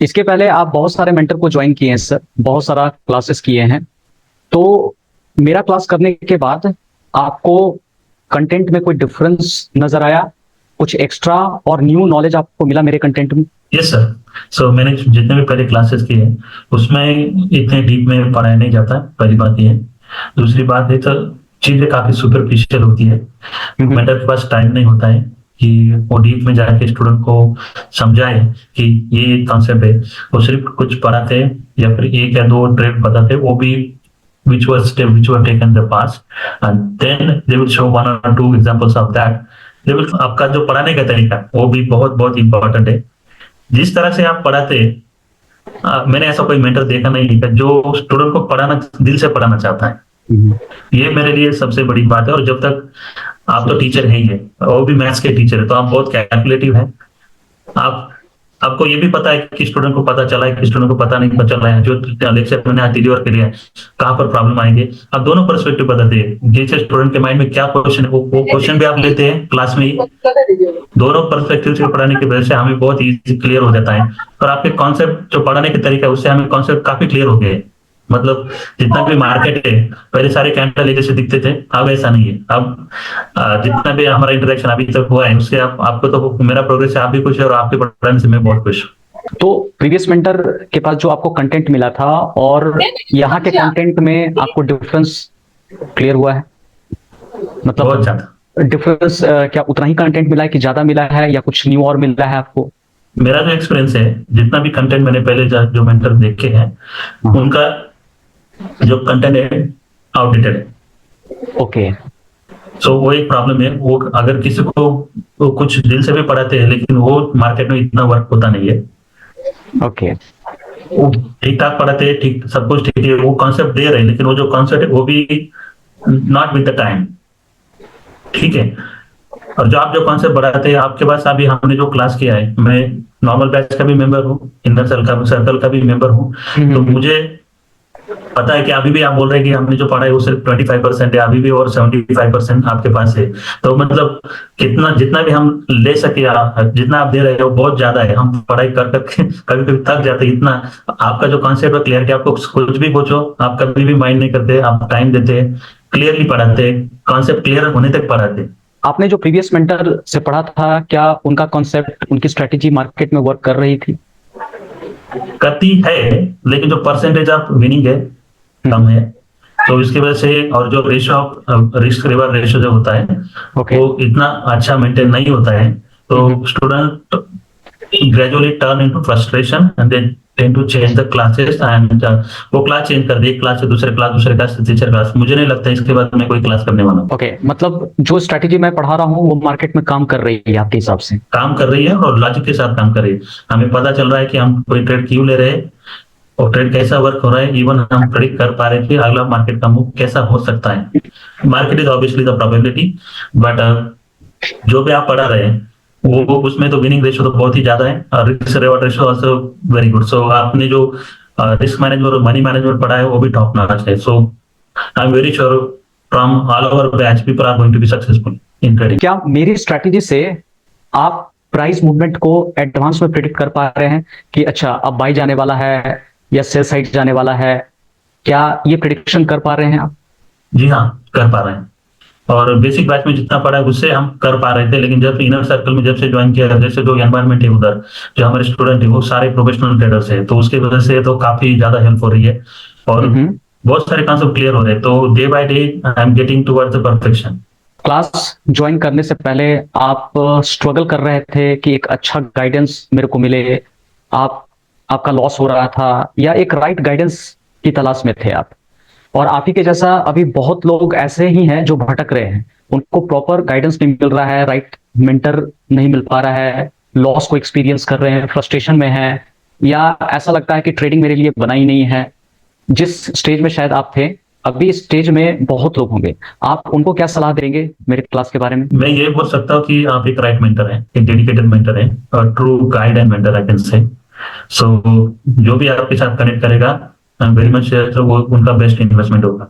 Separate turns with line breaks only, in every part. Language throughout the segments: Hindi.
इसके पहले आप बहुत सारे मेंटर को ज्वाइन किए हैं सर, बहुत सारा क्लासेस किए हैं। तो मेरा क्लास करने के बाद आपको कंटेंट में कोई डिफरेंस नजर आया? कुछ एक्स्ट्रा और न्यू नॉलेज आपको मिला मेरे कंटेंट में?
Yes sir. सो मैंने जितने भी पहले क्लासेस किए हैं उसमें इतने डीप में पढ़ाया नहीं जाता, पहली बात ये है। दूसरी बात है तो चीजें काफी सुपरफिशियल होती है। मेंटर के पास टाइम नहीं होता है कि वो डीप में जाके स्टूडेंट को समझाए कि ये कॉन्सेप्ट है। वो सिर्फ कुछ पढ़ाते हैं या फिर एक या दो ट्रेड बताते हैं, वो भी which was step which were taken in the past, and then they will show one or two examples of that। they will आपका जो पढ़ाने का तरीका वो भी बहुत बहुत इंपॉर्टेंट है। जिस तरह से आप पढ़ाते हैं, मैंने ऐसा कोई मेंटर देखा नहीं है जो स्टूडेंट को पढ़ाना दिल से पढ़ाना चाहता है। ये मेरे लिए सबसे बड़ी बात है। और जब तक आप तो टीचर है ही है, वो भी मैथ्स के टीचर है, तो आप बहुत कैलकुलेटिव है। आप आपको ये भी पता है कि स्टूडेंट को पता चला है कि स्टूडेंट को पता नहीं चल रहा है, जो लेक्चर मैंने आज डिलीवर के लिए कहाँ पर प्रॉब्लम आएंगे। आप दोनों पर्सपेक्टिव बताते हैं, जैसे स्टूडेंट के माइंड में क्या क्वेश्चन है वो क्वेश्चन भी आप लेते हैं क्लास में ही। दोनों पर्सपेक्टिव से पढ़ाने की वजह से हमें बहुत इजी क्लियर हो जाता है। और आपके कॉन्सेप्ट जो पढ़ाने के तरीका है उससे हमें कॉन्सेप्ट काफी क्लियर हो गए। मतलब जितना भी मार्केट है, पहले सारे कैंडल एक जैसे दिखते थे, अब ऐसा नहीं है। अब जितना भी हमारा इंटरेक्शन अभी तक हुआ है उससे आपको तो मेरा प्रोग्रेस से आप भी खुश है और आपके पढ़ाने से मैं बहुत खुश हूँ।
तो प्रीवियस मेंटर के पास जो आपको कंटेंट मिला था और यहाँ के कंटेंट में आपको डिफरेंस क्लियर हुआ है? मतलब
बहुत ज्यादा
डिफरेंस क्या उतना ही कंटेंट मिला है कि ज्यादा मिला है या कुछ न्यू और मिला है आपको?
मेरा जो एक्सपीरियंस है, जितना भी कंटेंट मैंने पहले जो मेंटर देखे हैं उनका जो कंटेंट है आउटडेटेड है।
ओके।
सो वो एक प्रॉब्लम है। वो अगर किसी को वो कुछ दिल से भी पढ़ाते हैं लेकिन वो मार्केट में इतना वर्क होता नहीं है।
ओके।
ठीक ठाक पढ़ाते हैं, ठीक सब कुछ ठीक है, वो कॉन्सेप्ट दे रहे हैं लेकिन वो जो कॉन्सेप्ट है वो भी नॉट विद द टाइम। ठीक है। और जो आप जो कॉन्सेप्ट बढ़ाते हैं, आपके पास अभी हमने जो क्लास किया है, मैं नॉर्मल बैच का भी मेंबर हूँ, इनर सर्कल का भी मेंबर हूँ। तो मुझे पता है कि अभी भी आप बोल रहे हैं कि हमने जो पढ़ा है वो सिर्फ 25% है, अभी भी और 75% आपके पास है। तो मतलब कितना जितना भी हम ले सके, जितना आप दे रहे हो बहुत ज्यादा है। हम पढ़ाई कर करके कभी कभी थक जाते हैं इतना। आपका जो कॉन्सेप्ट है क्लियरिटी, आपको कुछ भी पूछो आप कभी भी माइंड नहीं करते, आप टाइम देते, क्लियरली पढ़ाते, कॉन्सेप्ट क्लियर होने तक पढ़ाते।
आपने जो प्रीवियस मेंटर से पढ़ा था, क्या उनका कॉन्सेप्ट, उनकी स्ट्रेटेजी मार्केट में वर्क कर रही थी?
करती है, लेकिन जो परसेंटेज ऑफ विनिंग है कम है। तो इसकी वजह से, और जो ratio of risk reward ratio जो होता है वो इतना अच्छा मेंटेन नहीं होता है। तो student gradually turn into frustration and then tend to change the classes एंड वो क्लास चेंज कर दी, एक क्लास से दूसरे क्लास से तीसरे क्लास। मुझे नहीं लगता इसके बाद मैं कोई क्लास करने वाला हूँ।
ओके, मतलब जो स्ट्रेटेजी मैं पढ़ा रहा हूँ वो मार्केट में काम कर रही है आपके हिसाब से?
काम कर रही है और लॉजिक के साथ काम कर रही है। हमें पता चल रहा है कि हम कोई ट्रेड क्यों ले रहे हैं और ट्रेड कैसा वर्क हो रहा है। इवन हम प्रेडिक्ट कर पा रहे हैं कि अगला मार्केट का मूव कैसा हो सकता है। Market is obviously the probability, but जो भी आप पढ़ा रहे हैं वो उसमें तो विनिंग रेशियो तो बहुत ही ज्यादा है और risk reward ratio also very good. So आपने जो रिस्क मैनेजमेंट और मनी मैनेजमेंट पढ़ा है वो भी टॉप नॉच है। So I am very sure from all over batch people are going to be successful in trading.
क्या मेरी स्ट्रेटेजी से आप प्राइस मूवमेंट को एडवांस में प्रेडिक्ट कर पा रहे हैं कि अच्छा अब बाई जाने वाला है या सेल साइड जाने वाला है? क्या ये प्रेडिक्शन कर पा रहे हैं आप?
जी हाँ, कर पा रहे हैं। और बेसिक बैच में जितना पढ़ा है उससे हम कर पा रहे थे, लेकिन जब इनर सर्कल में जब से ज्वाइन किया, जैसे जो एनवायरमेंट है उधर जो हमारे स्टूडेंट है वो सारे प्रोफेशनल ट्रेडर्स है, तो उसकी वजह से तो काफी ज्यादा हेल्प हो रही है और बहुत सारे कॉन्सेप्ट क्लियर हो रहे हैं। तो day by day I am getting towards the perfection.
Class join करने से पहले आप स्ट्रगल कर रहे थे कि एक अच्छा गाइडेंस मेरे को मिले, आपका लॉस हो रहा था, या एक राइट गाइडेंस की तलाश में थे आप? और आप ही के जैसा अभी बहुत लोग ऐसे ही हैं जो भटक रहे हैं, उनको प्रॉपर गाइडेंस नहीं मिल रहा है, राइट मेंटर नहीं मिल पा रहा है, लॉस को एक्सपीरियंस कर रहे हैं, फ्रस्ट्रेशन में है, या ऐसा लगता है कि ट्रेडिंग मेरे लिए बना ही नहीं है। जिस स्टेज में शायद आप थे, अभी इस स्टेज में बहुत लोग होंगे, आप उनको क्या सलाह देंगे मेरे क्लास के बारे में?
मैं ये बोल सकता हूँ कि आप एक राइट मेंटर हैं, एक डेडिकेटेड मेंटर हैं और true guide and mentor I can say. So जो भी आपके साथ कनेक्ट करेगा वेरी मच तो वो उनका बेस्ट इन्वेस्टमेंट होगा।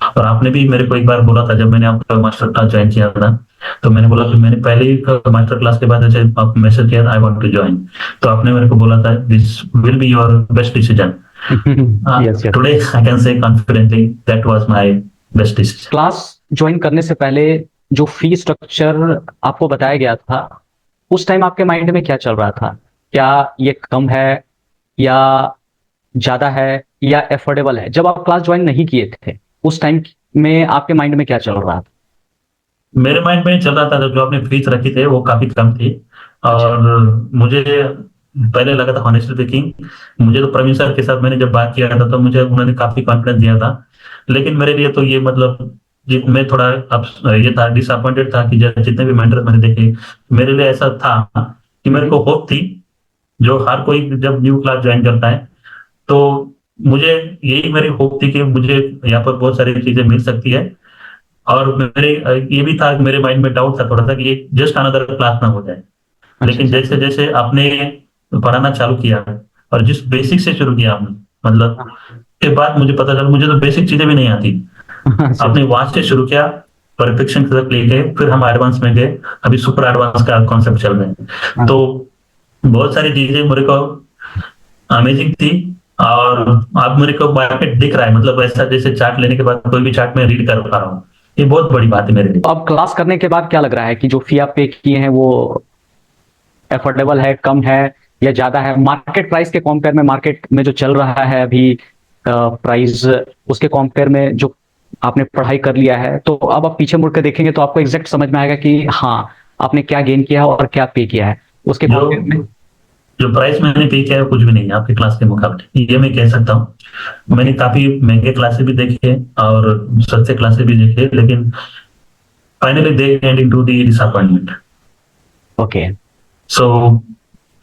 और आपने भी मेरे को एक बार बोला था, जब मैंने आपका मास्टर क्लास ज्वाइन किया था, तो मैंने बोला कि मैंने पहले ही मास्टर क्लास के बाद ऐसे आप मैसेज किया आई वांट टू ज्वाइन, तो आपने मेरे को बोला था this will be your best decision.
Yes yes.
Today I can से confidently that was my best decision.
Class join करने से पहले जो फी स्ट्रक्चर आपको बताया गया था, उस टाइम आपके माइंड में क्या चल रहा था? क्या ये कम है या ज्यादा है या एफोर्डेबल है? जब आप क्लास ज्वाइन नहीं किए थे उस टाइम में आपके माइंड में क्या चल रहा था?
मेरे माइंड में चल रहा था जो आपने फीस रखी थे वो काफी कम थी।
अच्छा।
और मुझे पहले लगा था हॉनेस्टली स्पीकिंग, मुझे तो प्रवीण सर के साथ मैंने जब बात किया था तो मुझे उन्होंने काफी कॉन्फिडेंस दिया था। लेकिन मेरे लिए तो ये मतलब मैं थोड़ा ये था, डिसअपॉइंटेड था कि जितने भी मेंटर मैंने देखे, मेरे लिए ऐसा था कि मेरे को होप थी, जो हर कोई जब न्यू क्लास ज्वाइन करता है तो मुझे यही मेरी होप थी कि मुझे यहाँ पर बहुत सारी चीजें मिल सकती है। और मेरे ये भी था कि मेरे माइंड में डाउट था थोड़ा सा कि ये जस्ट अनदर क्लास ना हो जाए।
अच्छा
लेकिन
अच्छा।
जैसे जैसे आपने पढ़ाना चालू किया और जिस बेसिक से शुरू किया आपने, मतलब के बाद मुझे पता चला मुझे तो बेसिक चीजें भी नहीं आती।
अच्छा
आपने
अच्छा।
वहां से शुरू किया, परफेक्शन तक ले गए, फिर हम एडवांस में गए, अभी सुपर एडवांस का कॉन्सेप्ट चल रहे हैं।
हाँ।
तो बहुत सारी चीजें मेरे को अमेजिंग थी। और अब मेरे को मार्केट दिख रहा है, मतलब ऐसा जैसे चार्ट लेने के बाद कोई भी चार्ट में रीड कर पा रहा हूँ, ये बहुत बड़ी बात है मेरे लिए।
अब क्लास करने के बाद क्या लग रहा है कि जो फी आप पे किए हैं वो एफोर्डेबल है, कम है या ज्यादा है? मार्केट प्राइस के कंपेयर में, मार्केट में जो चल रहा है अभी प्राइस, उसके कंपेयर में जो आपने पढ़ाई कर लिया है, तो अब आप पीछे मुड़ के देखेंगे तो आपको एग्जैक्ट समझ में आएगा कि हाँ, आपने क्या गेन किया है और क्या पे किया है उसके
जो
कंपेयर में।
जो प्राइस मैंने पे किया है कुछ भी नहीं है आपकी क्लास के मुकाबले, ये मैं कह सकता हूँ।
ओके
मैंने काफी महंगे क्लासेस भी देखे हैं और सस्ते क्लासेस भी देखे हैं, लेकिन finally they end into the disappointment.
Okay.
So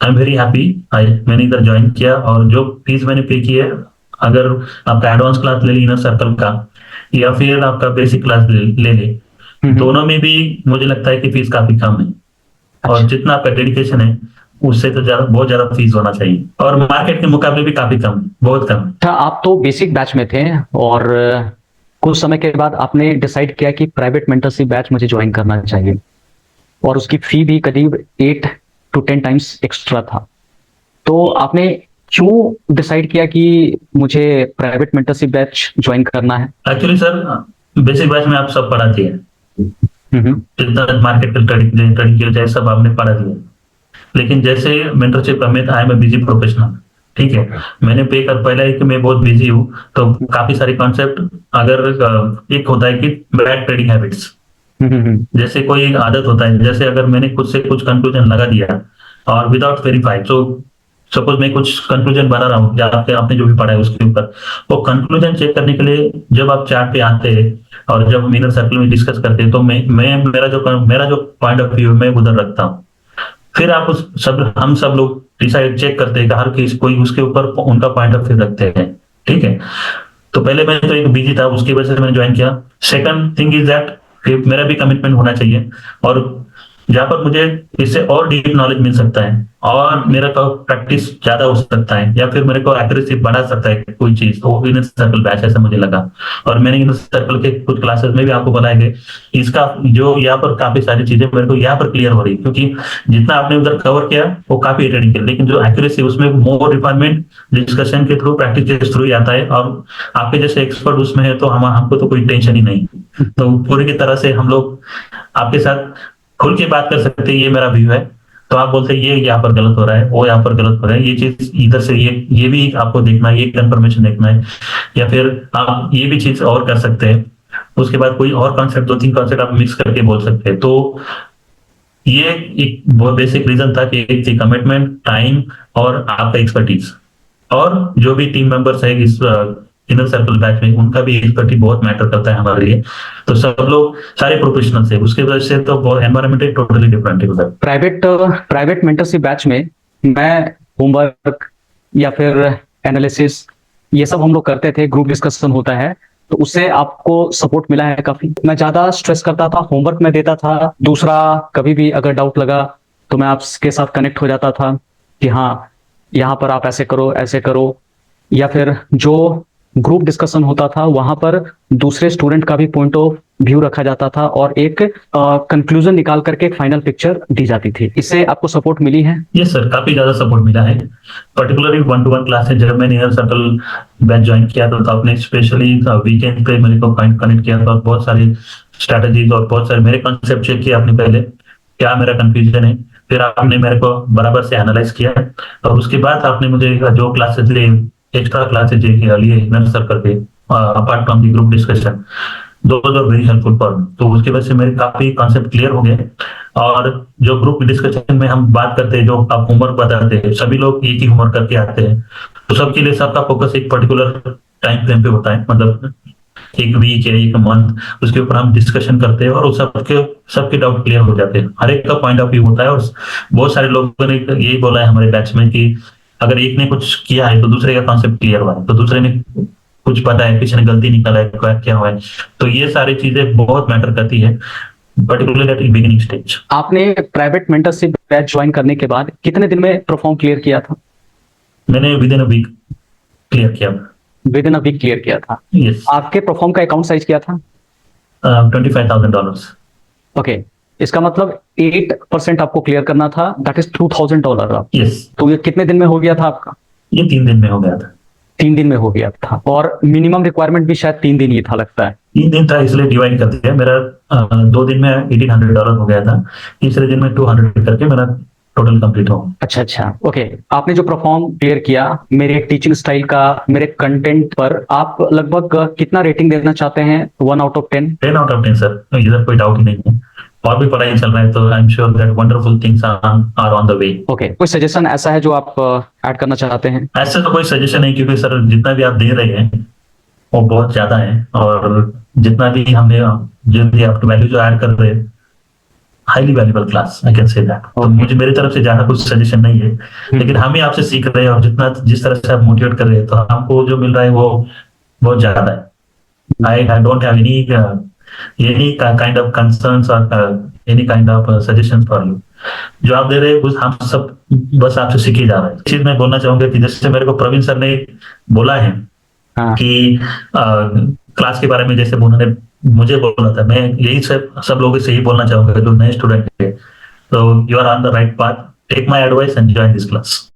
I am very happy, I मैंने इधर ज्वाइन किया और जो फीस मैंने पे की है, अगर आपका एडवांस क्लास ले ली इनर सर्कल का या फिर आपका बेसिक क्लास ले ले, दोनों में भी मुझे लगता है कि फीस काफी कम है। और
अच्छा
जितना आपका डेडिकेशन है उससे तो ज्यादा, बहुत ज्यादा फीस होना चाहिए, और मार्केट के मुकाबले भी काफी कम है, बहुत कम है।
अच्छा। आप तो बेसिक बैच में थे और कुछ समय के बाद आपने डिसाइड किया कि प्राइवेट मेंटरशिप बैच मुझे ज्वाइन करना चाहिए, और उसकी फी भी करीब 8 to 10 टाइम्स एक्स्ट्रा था। तो आपने क्यों डिसाइड किया कि मुझे प्राइवेट मेंटरशिप बैच ज्वाइन करना है?
एक्चुअली सर, बेसिक बैच में आप सब पढ़ाती है,
हम्म।
जितना मार्केट का स्टडी किया जाए सब आपने पढ़ा दिया। लेकिन जैसे मेंटरशिप में I am a busy professional, ठीक है, मैंने पे कर पहला है कि मैं बहुत बिजी हूँ, तो काफी सारे कॉन्सेप्ट, अगर एक होता है कि बैड ट्रेडिंग हैबिट्स, जैसे कोई एक आदत होता है, जैसे अगर मैंने खुद से कुछ कंक्लूजन लगा दिया और विदाउट वेरीफाई, तो सपोज मैं कुछ कंक्लूजन बना रहा हूँ या आपने जो भी पढ़ा है उसके ऊपर, वो कंक्लूजन चेक करने के लिए जब आप चार्ट पे आते हैं और जब हम इनर सर्कल में डिस्कस करते हैं, तो मैं मेरा जो पॉइंट ऑफ व्यू मैं उधर रखता हूँ। फिर आप हम सब लोग डिसाइड चेक करते हैं कि हर किसी कोई उसके ऊपर उनका पॉइंट ऑफ व्यू रखते हैं, ठीक है। तो पहले मैं तो एक बिजी था, उसकी वजह से मैंने ज्वाइन किया। सेकंड थिंग इज दैट मेरा भी कमिटमेंट होना चाहिए, और जहां पर मुझे इससे और डीप नॉलेज मिल सकता है और मेरा तो प्रैक्टिस ज्यादा हो सकता है, या फिर मेरे को एक्यूरेसी बढ़ा सकता है कोई चीज, तो इनर सर्कल बैच ऐसा मुझे लगा। और मैंने इनर सर्कल के कुछ क्लासेस में भी आपको बताया कि इसका जो यहाँ पर काफी सारी चीजें मेरे को यहाँ पर क्लियर हो रही, क्योंकि जितना आपने उधर कवर किया वो काफी एटेंड किया, लेकिन जो एक्यूरेसी उसमें मोर रिफाइनमेंट डिस्कशन के थ्रू, प्रैक्टिस के थ्रू ही आता है। और आपके जैसे एक्सपर्ट उसमें है तो हमको तो कोई टेंशन ही नहीं। तो पूरी की तरह से हम लोग आपके साथ खुल के बात कर सकते हैं, ये मेरा व्यू है। तो आप बोलते हैं ये यहाँ पर गलत हो रहा है, वो यहाँ पर गलत हो रहा है, ये चीज इधर से ये भी आपको देखना है, ये कंफर्मेशन देखना है, या फिर आप ये भी चीज और कर सकते हैं। उसके बाद कोई और कॉन्सेप्ट, 2-3 कॉन्सेप्ट आप मिक्स करके बोल सकते हैं। तो ये एक बहुत बेसिक रीजन था कि एक थी कमिटमेंट, टाइम और आपका एक्सपर्टीज, और जो भी टीम मेंबर्स है इस इनर सर्कल बैच में, उनका भी एक्सपर्टीज बहुत मैटर करता है हमारे लिए। तो सब लोग सारे प्रोफेशनल्स है, उसके वजह से तो एनवायरमेंट टोटली डिफरेंट है उधर।
प्राइवेट मेंटरशिप बैच में मैं होमवर्क या फिर एनालिसिस, ये सब हम लोग करते थे, ग्रुप डिस्कशन होता है, तो उससे आपको सपोर्ट मिला है काफी। मैं ज्यादा स्ट्रेस करता था, होमवर्क में देता था, दूसरा कभी भी अगर डाउट लगा तो मैं आपके साथ कनेक्ट हो जाता था कि हाँ, यहाँ पर आप ऐसे करो ऐसे करो, या फिर जो ग्रुप डिस्कशन होता था, वहां पर दूसरे स्टूडेंट का भी पॉइंट ऑफ व्यू रखा जाता था और एक कंक्लूजन निकाल करके एक फाइनल पिक्चर दी जाती थी। इससे आपको सपोर्ट मिली है?
यस सर, काफी ज्यादा सपोर्ट मिला है। पर्टिकुलरली 1-to-1 क्लासेस जब मैंने इनर सर्कल बैच ज्वाइन किया था, तो आपने स्पेशली वीकेंड पे मेरे को कनेक्ट किया था और बहुत सारी स्ट्रैटेजीज और बहुत सारे मेरे कॉन्सेप्ट चेक किया आपने पहले, क्या मेरा कंफ्यूजन है, फिर आपने मेरे को बराबर से एनालाइज किया और उसके बाद आपने मुझे जो क्लासेस लिए, एक्स्ट्रा क्लासेस लिए इनर सर्कल पे, apart from the group discussion, those are very helpful for me. तो उसकी वजह से मेरे काफी कॉन्सेप्ट क्लियर हो गए। और जो ग्रुप डिस्कशन में हम बात करते हैं, जो आप होमवर्क बताते हैं, सभी लोग एक ही होमवर्क करके आते हैं, तो सबके लिए सबका फोकस एक पर्टिकुलर टाइम फ्रेम पे होता है, मतलब एक वीक या एक मंथ, उसके ऊपर हम डिस्कशन करते हैं और सबके डाउट क्लियर हो जाते हैं। हर एक का पॉइंट ऑफ व्यू होता है और बहुत सारे लोगों ने यही बोला है हमारे बैच में कि अगर एक ने कुछ किया है तो दूसरे का कॉन्सेप्ट क्लियर हुआ है, तो दूसरे ने कुछ पता है, किसी ने गलती निकाला है, क्या हुआ है। तो ये सारी चीजें बहुत मैटर करती है, पर्टिकुलरली एट बिगिनिंग स्टेज।
आपने प्राइवेट मेंटरशिप बैच ज्वाइन करने के बाद कितने दिन में परफॉर्म क्लियर किया था?
मैंने within a week clear किया।
Within a week clear किया था।
यस।
आपके परफॉर्म का अकाउंट साइज क्या था?
$25,000।
ओके, इसका मतलब 8% आपको क्लियर करना था, दैट इज $2,000।
यस।
तो ये कितने दिन में हो गया था आपका?
ये 3 दिन में हो गया था।
3 दिन में हो गया था, और मिनिमम रिक्वायरमेंट भी शायद 3 दिन ही था लगता है।
3 दिन था, इसलिए डिवाइड कर दिया। मेरा 2 दिन में $1,800 हो गया था, तीसरे दिन में 200 करके मेरा टोटल कंप्लीट हो।
अच्छा अच्छा, ओके। आपने जो परफॉर्म क्लियर किया, मेरे टीचिंग स्टाइल का, मेरे कंटेंट पर आप लगभग कितना रेटिंग देना चाहते हैं 1 out of 10?
10 out of 10 sir, इधर कोई डाउट ही नहीं है। और भी पढ़ाई चल रहा है, तो I am sure that wonderful things are on the way.
Okay, कोई सजेशन ऐसा है जो आप ऐड करना चाहते हैं?
ऐसा तो कोई सजेशन नहीं, क्योंकि सर जितना भी आप दे रहे हैं वो बहुत ज्यादा है, और जितना भी हमने जो भी आप वैल्यू जो ऐड कर रहे हैं, highly valuable class, I can say that. तो मुझे मेरी तरफ से ज्यादा कुछ सजेशन नहीं है, लेकिन हम ही आपसे सीख रहे हैं और जिस तरह से आप मोटिवेट कर रहे हैं, तो हमको जो मिल रहा है वो बहुत ज्यादा है। I don't have any kind of concerns और any kind of suggestions for you. जो आप दे रहे हैं हम सब बस आपसे सीखे जा रहे हैं। चीज मैं बोलना चाहूंगा कि जैसे मेरे को प्रवीण सर ने बोला है कि क्लास के बारे में, जैसे उन्होंने मुझे बोला था, मैं यही सब लोगों से यही बोलना चाहूंगा जो नए स्टूडेंट है, तो you are on the right path, take my advice and join this class.